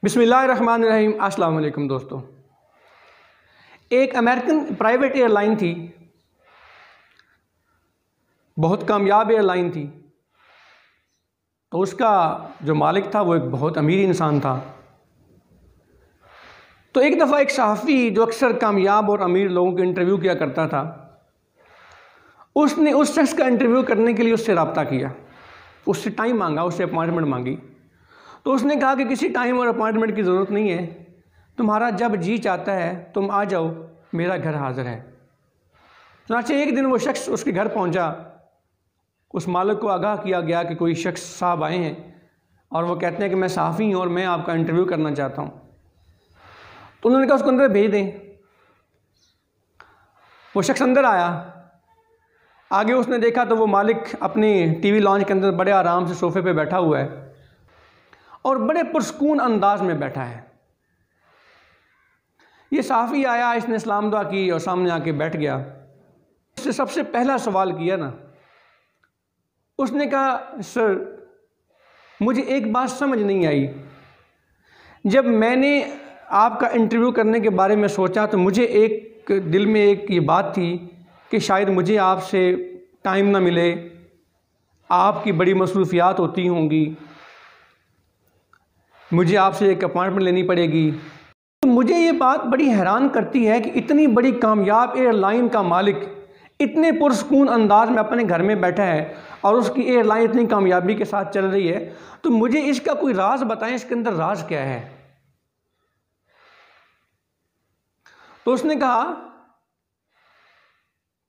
बिस्मिल्लाहिर्रहमानिर्रहीम। अस्सलाम वालेकुम दोस्तों। एक अमेरिकन प्राइवेट एयरलाइन थी, बहुत कामयाब एयरलाइन थी। तो उसका जो मालिक था वो एक बहुत अमीर इंसान था। तो एक दफ़ा एक सहाफ़ी जो अक्सर कामयाब और अमीर लोगों के इंटरव्यू किया करता था, उसने उस शख्स का इंटरव्यू करने के लिए उससे रब्ता किया, उससे टाइम मांगा, उससे अपॉइंटमेंट मांगी। तो उसने कहा कि किसी टाइम और अपॉइंटमेंट की ज़रूरत नहीं है, तुम्हारा जब जी चाहता है तुम आ जाओ, मेरा घर हाज़िर है। चुनांचे एक दिन वो शख्स उसके घर पहुंचा। उस मालिक को आगाह किया गया कि कोई शख्स साहब आए हैं और वो कहते हैं कि मैं सहाफ़ी हूँ और मैं आपका इंटरव्यू करना चाहता हूँ। तो उन्होंने कहा उसको अंदर भेज दें। वो शख्स अंदर आया। आगे उसने देखा तो वो मालिक अपनी टीवी लॉन्च के अंदर बड़े आराम से सोफ़े पे बैठा हुआ है और बड़े पुरस्कून अंदाज में बैठा है। ये सहाफ़ी आया, इसने सलाम दुआ की और सामने आके बैठ गया। उससे सबसे पहला सवाल किया ना, उसने कहा सर मुझे एक बात समझ नहीं आई। जब मैंने आपका इंटरव्यू करने के बारे में सोचा तो मुझे एक दिल में एक ये बात थी कि शायद मुझे आपसे टाइम ना मिले, आपकी बड़ी मसरूफियात होती होंगी, मुझे आपसे एक अपॉइंटमेंट लेनी पड़ेगी। तो मुझे ये बात बड़ी हैरान करती है कि इतनी बड़ी कामयाब एयरलाइन का मालिक इतने पुरस्कून अंदाज में अपने घर में बैठा है और उसकी एयरलाइन इतनी कामयाबी के साथ चल रही है। तो मुझे इसका कोई राज बताएं, इसके अंदर राज क्या है। तो उसने कहा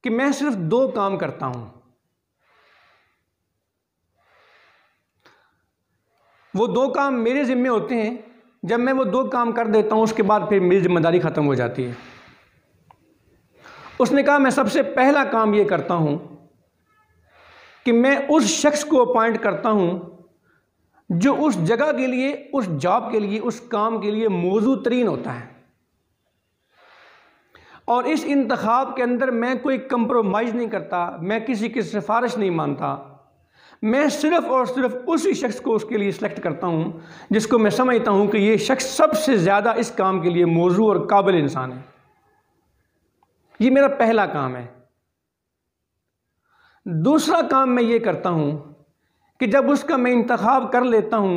कि मैं सिर्फ दो काम करता हूं। वो दो काम मेरे ज़िम्मे होते हैं। जब मैं वो दो काम कर देता हूं उसके बाद फिर मेरी जिम्मेदारी ख़त्म हो जाती है। उसने कहा मैं सबसे पहला काम ये करता हूं कि मैं उस शख्स को अपॉइंट करता हूं जो उस जगह के लिए, उस जॉब के लिए, उस काम के लिए मौजू तरीन होता है। और इस इंतखाब के अंदर मैं कोई कंप्रोमाइज़ नहीं करता, मैं किसी की सिफारिश नहीं मानता। मैं सिर्फ़ और सिर्फ उसी शख्स को उसके लिए सिलेक्ट करता हूँ जिसको मैं समझता हूँ कि ये शख्स सबसे ज़्यादा इस काम के लिए मौजू और काबिल इंसान है। ये मेरा पहला काम है। दूसरा काम मैं ये करता हूँ कि जब उसका मैं इंतखाब कर लेता हूँ,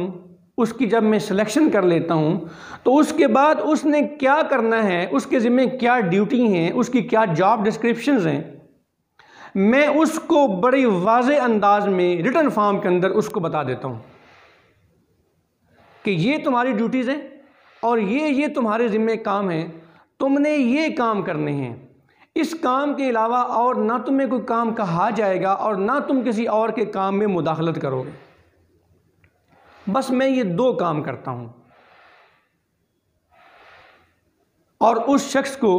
उसकी जब मैं सिलेक्शन कर लेता हूँ, तो उसके बाद उसने क्या करना है, उसके ज़िम्मे क्या ड्यूटी हैं, उसकी क्या जॉब डिस्क्रिप्शंस हैं, मैं उसको बड़ी वाज़े अंदाज में रिटन फॉर्म के अंदर उसको बता देता हूँ कि ये तुम्हारी ड्यूटीज़ हैं और ये तुम्हारे ज़िम्मे काम हैं, तुमने ये काम करने हैं। इस काम के अलावा और ना तुम्हें कोई काम कहा जाएगा और ना तुम किसी और के काम में मुदाखलत करोगे। बस मैं ये दो काम करता हूँ और उस शख्स को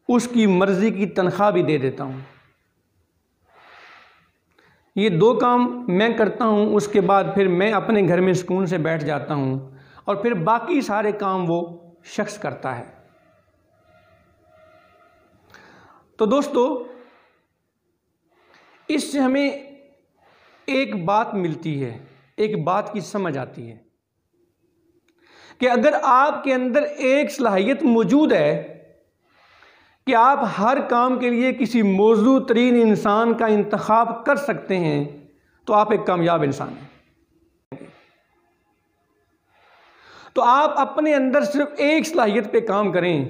उसकी मर्ज़ी की तनख्वाह भी दे देता हूँ। ये दो काम मैं करता हूँ, उसके बाद फिर मैं अपने घर में सुकून से बैठ जाता हूँ और फिर बाकी सारे काम वो शख्स करता है। तो दोस्तों, इससे हमें एक बात मिलती है, एक बात की समझ आती है कि अगर आपके अंदर एक सलाहियत मौजूद है कि आप हर काम के लिए किसी मौजू तरीन इंसान का इंतखाब कर सकते हैं, तो आप एक कामयाब इंसान हैं। तो आप अपने अंदर सिर्फ एक सलाहियत पे काम करें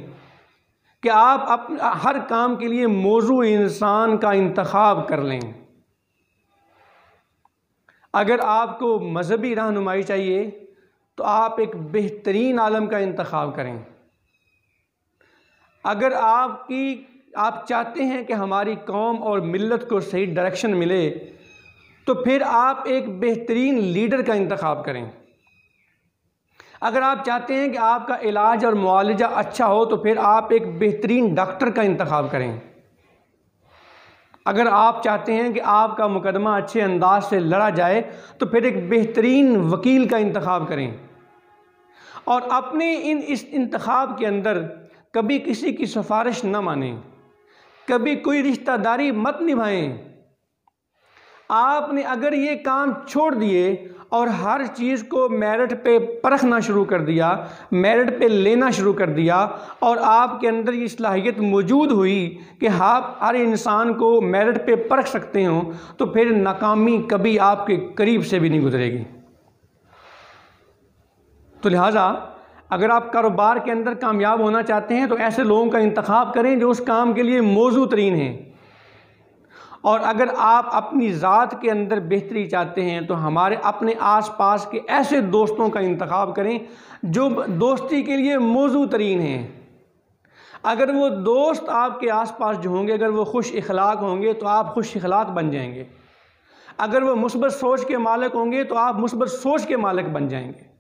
कि आप हर काम के लिए मौजू इंसान का इंतखाब कर लें। अगर आपको मजहबी रहनुमाई चाहिए तो आप एक बेहतरीन आलम का इंतखाब करें। अगर आप चाहते हैं कि हमारी कौम और मिल्लत को सही डायरेक्शन मिले तो फिर आप एक बेहतरीन लीडर का इंतखाब करें। अगर आप चाहते हैं कि आपका इलाज और मुआलजा अच्छा हो तो फिर आप एक बेहतरीन डॉक्टर का इंतखाब करें। अगर आप चाहते हैं कि आपका मुकदमा अच्छे अंदाज से लड़ा जाए तो फिर एक बेहतरीन वकील का इंतखाब करें। और अपने इस इंतखाब के अंदर कभी किसी की सिफारिश न मानें, कभी कोई रिश्तेदारी मत निभाएं। आपने अगर ये काम छोड़ दिए और हर चीज़ को मेरिट पे परखना शुरू कर दिया, मेरिट पे लेना शुरू कर दिया, और आपके अंदर ये सलाहियत मौजूद हुई कि आप हर इंसान को मेरिट पे परख सकते हो, तो फिर नाकामी कभी आपके करीब से भी नहीं गुजरेगी। तो लिहाजा अगर आप कारोबार के अंदर कामयाब होना चाहते हैं तो ऐसे लोगों का इंतखाब करें जो उस काम के लिए मौजू तरीन हैं। और अगर आप अपनी ज़ात के अंदर बेहतरी चाहते हैं तो हमारे अपने आसपास के ऐसे दोस्तों का इंतखाब करें जो दोस्ती के लिए मौजू तरीन हैं। अगर वो दोस्त आपके आसपास जो होंगे, अगर वो खुश इखलाक होंगे तो आप खुश इखलाक बन जाएंगे। अगर वो मुस्बत सोच के मालिक होंगे तो आप मुस्बत सोच के मालिक बन जाएंगे।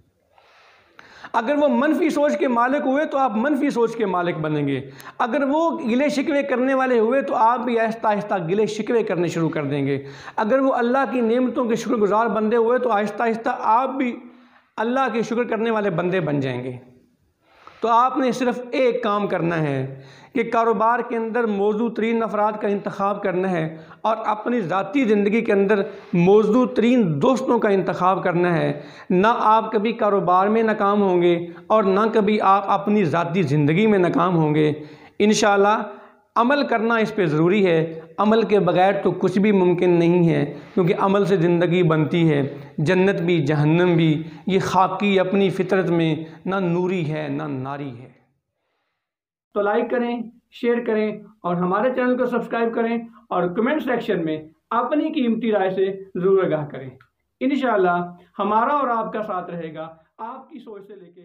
अगर वो मनफी सोच के मालिक हुए तो आप मनफी सोच के मालिक बनेंगे। अगर वो गिले शिकवे करने वाले हुए तो आप भी आहिस्ता आहिस्ता गिले शिकवे करने शुरू कर देंगे। अगर वो अल्लाह की नेमतों के शुक्रगुजार बंदे हुए तो आहिस्ता आहिस्ता आप भी अल्लाह के शुक्र करने वाले बंदे बन जाएंगे। तो आपने सिर्फ एक काम करना है कि कारोबार के अंदर मौजू तरीन अफराद का इंतखाब करना है और अपनी ज़ाती ज़िंदगी के अंदर मौजू तरीन दोस्तों का इंतखाब करना है। ना आप कभी कारोबार में नाकाम होंगे और ना कभी आप अपनी ज़ाती ज़िंदगी में नाकाम होंगे। इंशाअल्लाह अमल करना इस पे ज़रूरी है। अमल के बग़ैर तो कुछ भी मुमकिन नहीं है, क्योंकि अमल से ज़िंदगी बनती है, जन्नत भी जहन्नम भी। ये खाकी अपनी फितरत में ना नूरी है ना नारी है। तो लाइक करें, शेयर करें और हमारे चैनल को सब्सक्राइब करें और कमेंट सेक्शन में अपनी कीमती राय से ज़रूर आगाह करें। इंशाअल्लाह हमारा और आपका साथ रहेगा आपकी सोच से लेके